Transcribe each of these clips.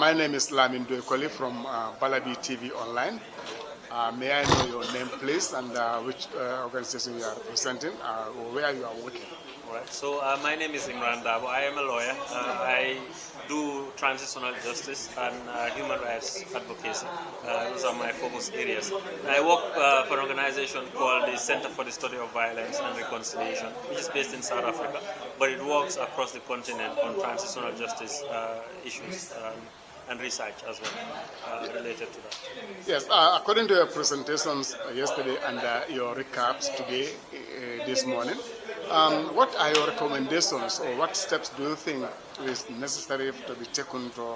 My name is Lamin Doekoli from Bala B TV online. May I know your name, please, and which organization you are representing, or where you are working? All right. So my name is Imran. I am a lawyer. I do transitional justice and human rights advocacy. Those are my focus areas. I work for an organization called the Center for the Study of Violence and Reconciliation, which is based in South Africa, but it works across the continent on transitional justice issues. And research as well related to that. Yes, according to your presentations yesterday and your recaps today, this morning, what are your recommendations or what steps do you think is necessary to be taken to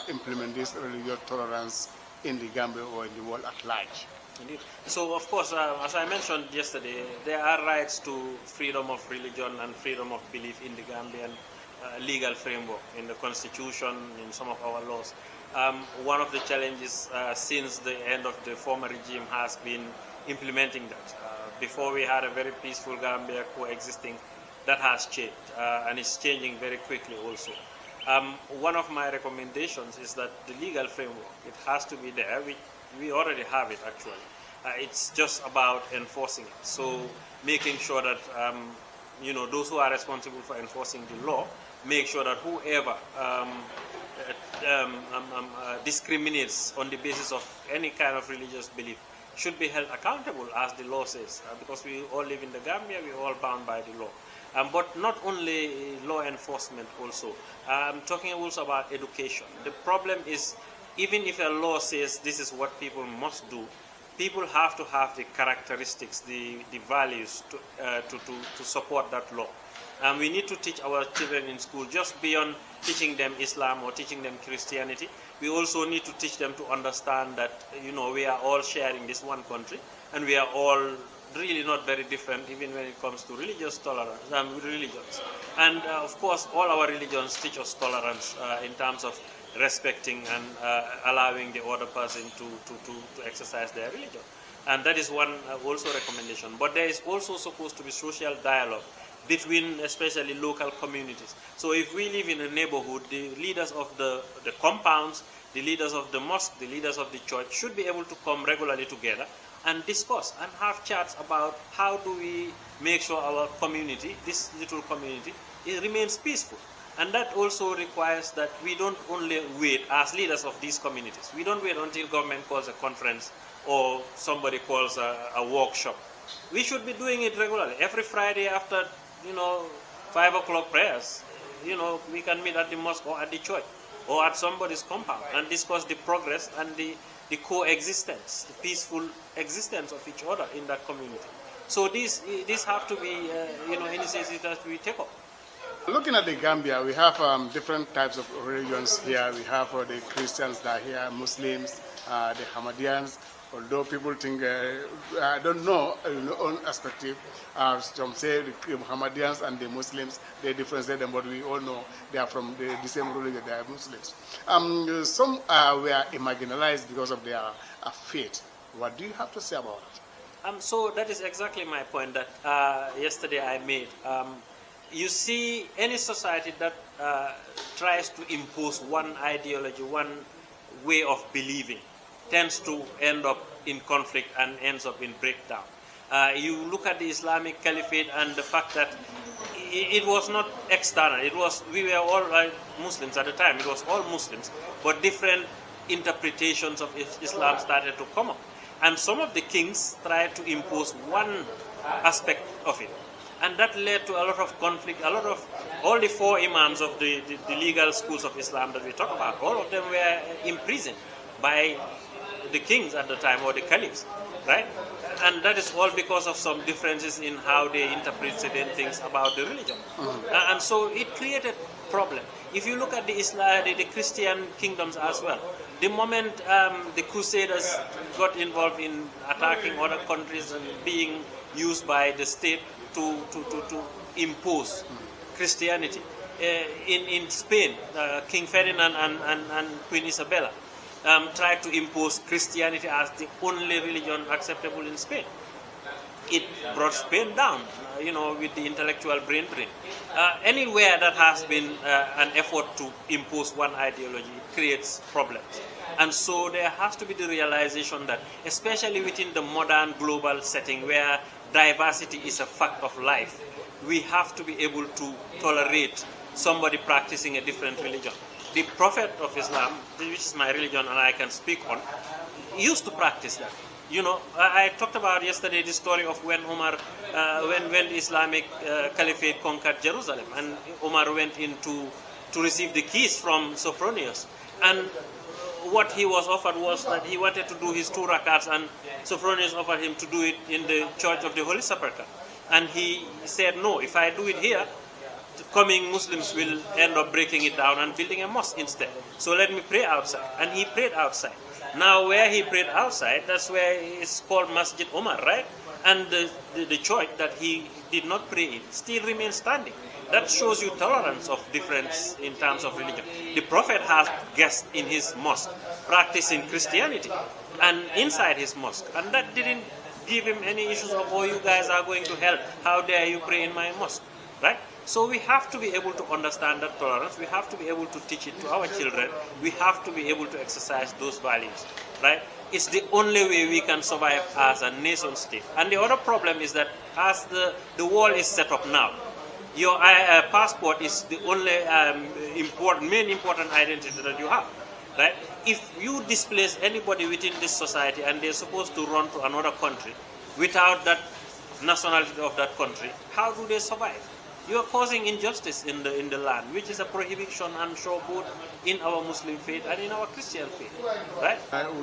implement this religious tolerance in the Gambia or in the world at large? Indeed. So, of course, as I mentioned yesterday, there are rights to freedom of religion and freedom of belief in the Gambian legal framework, in the constitution, in some of our laws. One of the challenges since the end of the former regime has been implementing that. Before we had a very peaceful Gambia coexisting. That has changed and it's changing very quickly also. One of my recommendations is that the legal framework, it has to be there. We already have it actually. It's just about enforcing it. So making sure that those who are responsible for enforcing the law make sure that whoever discriminates on the basis of any kind of religious belief should be held accountable, as the law says, because we all live in the Gambia, we're all bound by the law. But not only law enforcement also. I'm talking also about education. The problem is, even if a law says this is what people must do, people have to have the characteristics, the values to support that law. We need to teach our children in school, just beyond teaching them Islam or teaching them Christianity. We also need to teach them to understand that, we are all sharing this one country, and we are all really not very different, even when it comes to religious tolerance, religions. And of course, all our religions teach us tolerance in terms of respecting and allowing the other person to exercise their religion. And that is one also recommendation. But there is also supposed to be social dialogue between especially local communities. So if we live in a neighborhood, the leaders of the compounds, the leaders of the mosque, the leaders of the church should be able to come regularly together and discuss and have chats about how do we make sure our community, this little community, it remains peaceful. And that also requires that we don't only wait as leaders of these communities. We don't wait until government calls a conference or somebody calls a workshop. We should be doing it regularly. Every Friday after 5 o'clock prayers, we can meet at the mosque or at the church or at somebody's compound and discuss the progress and the coexistence, the peaceful existence of each other in that community. So these have to be, initiatives that we take up. Looking at the Gambia, we have different types of religions here. We have the Christians that are here, Muslims, the Ahmadiyans. Although people think, I don't know, own perspective, some say the Muhammadians and the Muslims, they differentiate them, but we all know they are from the same religion, they are Muslims. Some were marginalized because of their faith. What do you have to say about it? So that is exactly my point that yesterday I made. You see, any society that tries to impose one ideology, one way of believing, tends to end up in conflict and ends up in breakdown. You look at the Islamic Caliphate and the fact that it was not external. We were all Muslims at the time. It was all Muslims, but different interpretations of Islam started to come up. And some of the kings tried to impose one aspect of it. And that led to a lot of conflict. All the 4 imams of the legal schools of Islam that we talk about, all of them were imprisoned by the kings at the time, or the caliphs, right? And that is all because of some differences in how they interpret certain things about the religion. And so it created problem. If you look at the Christian kingdoms as well, the moment the Crusaders got involved in attacking other countries and being used by the state to impose Christianity, in Spain, King Ferdinand and Queen Isabella tried to impose Christianity as the only religion acceptable in Spain. It brought Spain down. with the intellectual brain drain. Anywhere that has been an effort to impose one ideology creates problems. And so there has to be the realization that, especially within the modern global setting where diversity is a fact of life, we have to be able to tolerate somebody practicing a different religion. The Prophet of Islam, which is my religion and I can speak on, used to practice that. I talked about yesterday the story of when Umar, when the Islamic Caliphate conquered Jerusalem, and Umar went in to receive the keys from Sophronius. And what he was offered was that he wanted to do his 2 rakats, and Sophronius offered him to do it in the Church of the Holy Sepulchre. And he said, no, if I do it here, the coming Muslims will end up breaking it down and building a mosque instead. So let me pray outside. And he prayed outside. Now where he prayed outside, that's where it's called Masjid Umar, right? And the church that he did not pray in still remains standing. That shows you tolerance of difference in terms of religion. The Prophet has guests in his mosque practicing Christianity and inside his mosque, and that didn't give him any issues of, oh, you guys are going to hell, how dare you pray in my mosque, right? So we have to be able to understand that tolerance. We have to be able to teach it to our children. We have to be able to exercise those values, right? It's the only way we can survive as a nation state. And the other problem is that as the world is set up now, your passport is the only main important identity that you have, right? If you displace anybody within this society and they're supposed to run to another country without that nationality of that country, how do they survive? You are causing injustice in the land, which is a prohibition, I'm sure, both in our Muslim faith and in our Christian faith, right?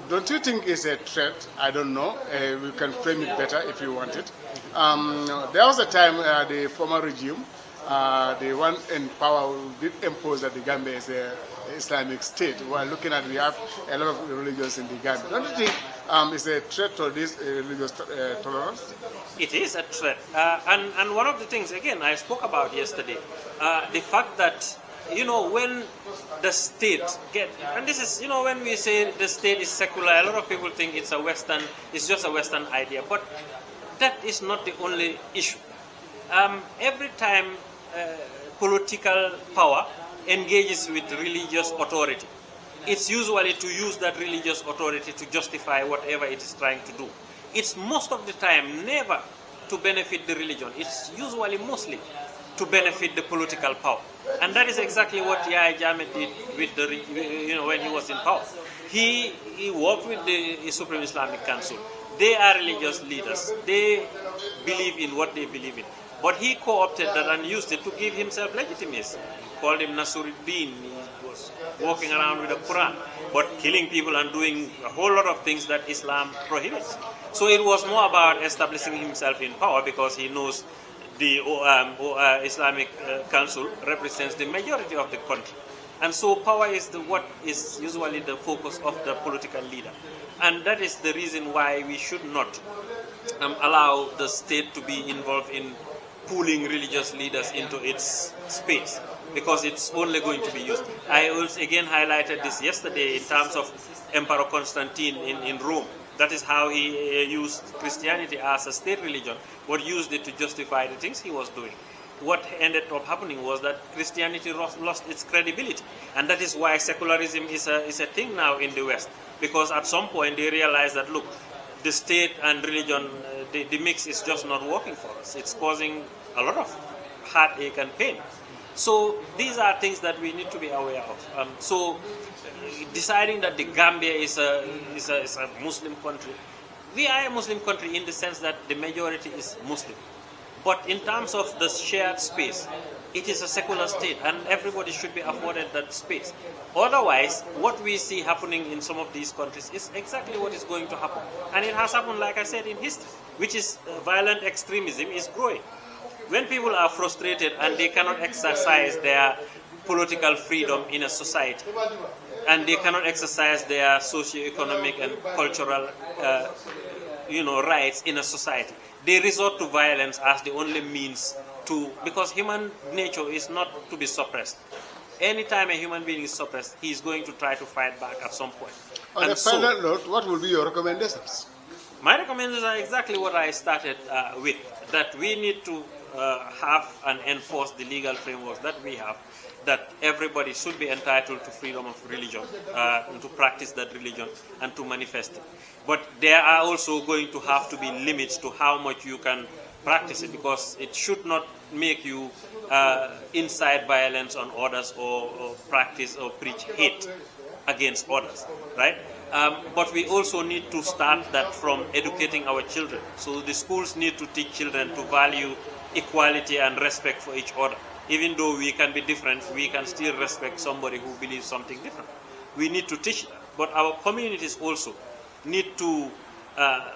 Don't you think it's a threat? I don't know. We can frame it better if you want it. There was a time the former regime, the one in power, did impose that the Gambia is an Islamic state. We're looking at, we have a lot of religions in the Gambia. Don't you think it's a threat to this religious tolerance? It is a threat. And one of the things, again, I spoke about yesterday, the fact that, when the state and this is, when we say the state is secular, a lot of people think it's just a Western idea, but that is not the only issue. Every time political power engages with religious authority, it's usually to use that religious authority to justify whatever it is trying to do. It's most of the time never to benefit the religion. It's usually mostly to benefit the political power. And that is exactly what Yahya Jammeh did with when he was in power. He worked with the Supreme Islamic Council. They are religious leaders. They believe in what they believe in. But he co-opted that and used it to give himself legitimacy. Called him Nasuruddin. He was walking around with the Quran, but killing people and doing a whole lot of things that Islam prohibits. So it was more about establishing himself in power because he knows the Islamic Council represents the majority of the country. And so power is what is usually the focus of the political leader. And that is the reason why we should not allow the state to be involved in pulling religious leaders into its space, because it's only going to be used. I also again highlighted this yesterday in terms of Emperor Constantine in Rome. That is how he used Christianity as a state religion, but used it to justify the things he was doing. What ended up happening was that Christianity lost its credibility, and that is why secularism is a thing now in the West, because at some point they realized that, look, the state and religion, the mix is just not working for us. It's causing a lot of heartache and pain. So these are things that we need to be aware of. So deciding that the Gambia is a Muslim country, we are a Muslim country in the sense that the majority is Muslim. But in terms of the shared space, it is a secular state and everybody should be afforded that space. Otherwise, what we see happening in some of these countries is exactly what is going to happen. And it has happened, like I said, in history, which is violent extremism is growing. When people are frustrated and they cannot exercise their political freedom in a society, and they cannot exercise their socio-economic and cultural rights in a society, they resort to violence as the only means to, because human nature is not to be suppressed. Anytime a human being is suppressed, he is going to try to fight back at some point. On a final note, what will be your recommendations? My recommendations are exactly what I started with, that we need to have and enforce the legal frameworks that we have, that everybody should be entitled to freedom of religion, and to practice that religion and to manifest it. But there are also going to have to be limits to how much you can practice it, because it should not make you incite violence on others, or practice or preach hate against others, right? But we also need to start that from educating our children. So the schools need to teach children to value equality and respect for each other. Even though we can be different, we can still respect somebody who believes something different. We need to teach that. But our communities also need to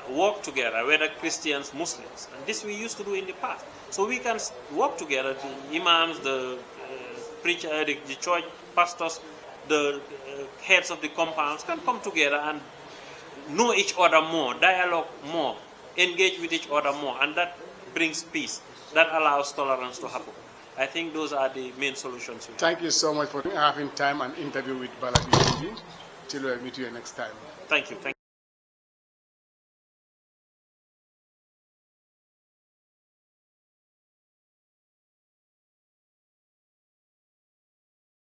work together, whether Christians, Muslims. And this we used to do in the past. So we can work together, the imams, the preacher, the church pastors, the heads of the compounds can come together and know each other more, dialogue more, engage with each other more, and that brings peace. That allows tolerance to happen. I think those are the main solutions. Thank you so much for having time and interview with Bala B TV. Till we meet you next time. Thank you.